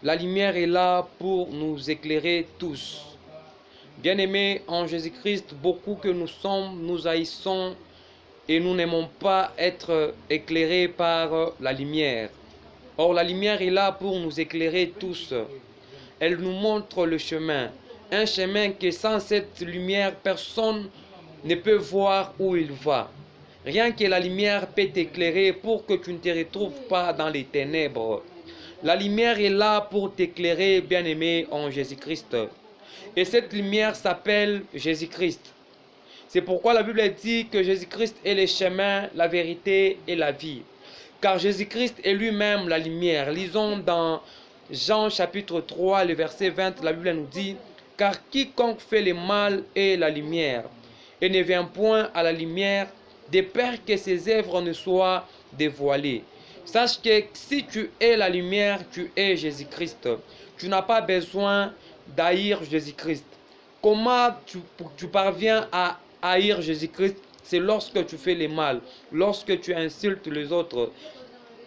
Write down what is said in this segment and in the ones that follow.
La lumière est là pour nous éclairer tous. Bien-aimés en Jésus-Christ, beaucoup que nous sommes, nous haïssons et nous n'aimons pas être éclairés par la lumière. Or, la lumière est là pour nous éclairer tous. Elle nous montre le chemin. Un chemin que sans cette lumière, personne ne peut voir où il va. Rien que la lumière peut t'éclairer pour que tu ne te retrouves pas dans les ténèbres. La lumière est là pour t'éclairer, bien-aimé en Jésus-Christ. Et cette lumière s'appelle Jésus-Christ. C'est pourquoi la Bible dit que Jésus-Christ est le chemin, la vérité et la vie. Car Jésus-Christ est lui-même la lumière. Lisons dans Jean chapitre 3, le verset 20, la Bible nous dit « Car quiconque fait le mal est la lumière, et ne vient point à la lumière, de peur que ses œuvres ne soient dévoilées. » Sache que si tu es la lumière, tu es Jésus-Christ. Tu n'as pas besoin d'haïr Jésus-Christ. Comment tu parviens à haïr Jésus-Christ? C'est lorsque tu fais le mal, lorsque tu insultes les autres,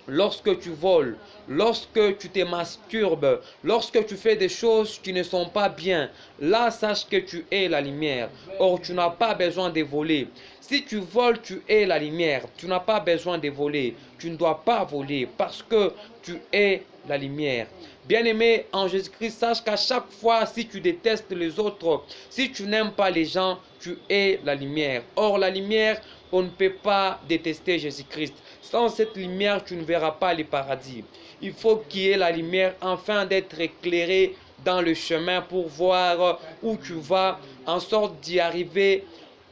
lorsque tu voles, lorsque tu te masturbes, lorsque tu fais des choses qui ne sont pas bien. Là, sache que tu es la lumière. Or, tu n'as pas besoin de voler. Si tu voles, tu es la lumière. Tu n'as pas besoin de voler. Tu ne dois pas voler parce que tu es la lumière. Bien-aimé en Jésus-Christ, sache qu'à chaque fois, si tu détestes les autres, si tu n'aimes pas les gens, tu es la lumière. Or, la lumière, on ne peut pas détester Jésus-Christ. Sans cette lumière, tu ne verras pas le paradis. Il faut qu'il y ait la lumière afin d'être éclairé dans le chemin pour voir où tu vas, en sorte d'y arriver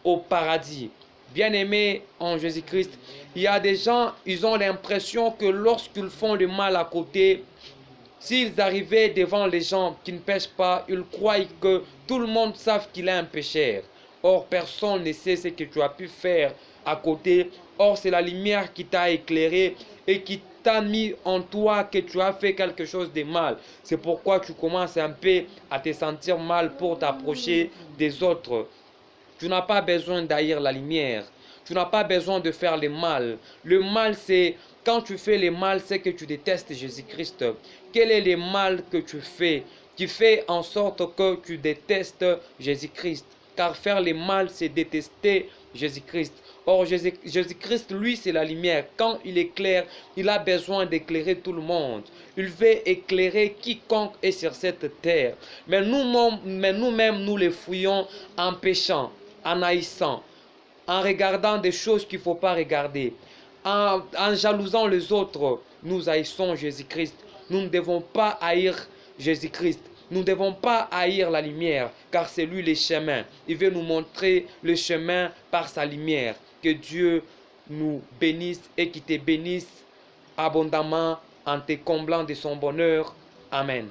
au paradis. Bien-aimés en Jésus-Christ, il y a des gens, ils ont l'impression que lorsqu'ils font le mal à côté, s'ils arrivaient devant les gens qui ne pêchent pas, ils croient que tout le monde sait qu'il est un pécheur. Or, personne ne sait ce que tu as pu faire à côté. Or, c'est la lumière qui t'a éclairé et qui t'a mis en toi que tu as fait quelque chose de mal. C'est pourquoi tu commences un peu à te sentir mal pour t'approcher des autres. Tu n'as pas besoin d'haïr la lumière. Tu n'as pas besoin de faire le mal. Le mal, c'est quand tu fais le mal, c'est que tu détestes Jésus-Christ. Quel est le mal que tu fais qui fait en sorte que tu détestes Jésus-Christ? Car faire le mal, c'est détester Jésus-Christ. Or, Jésus-Christ, lui, c'est la lumière. Quand il éclaire, il a besoin d'éclairer tout le monde. Il veut éclairer quiconque est sur cette terre. Mais nous-mêmes, nous les fouillons en péchant, en haïssant, en regardant des choses qu'il ne faut pas regarder, en jalousant les autres. Nous haïssons Jésus-Christ. Nous ne devons pas haïr Jésus-Christ. Nous ne devons pas haïr la lumière, car c'est lui le chemin. Il veut nous montrer le chemin par sa lumière. Que Dieu nous bénisse et qu'il te bénisse abondamment en te comblant de son bonheur. Amen.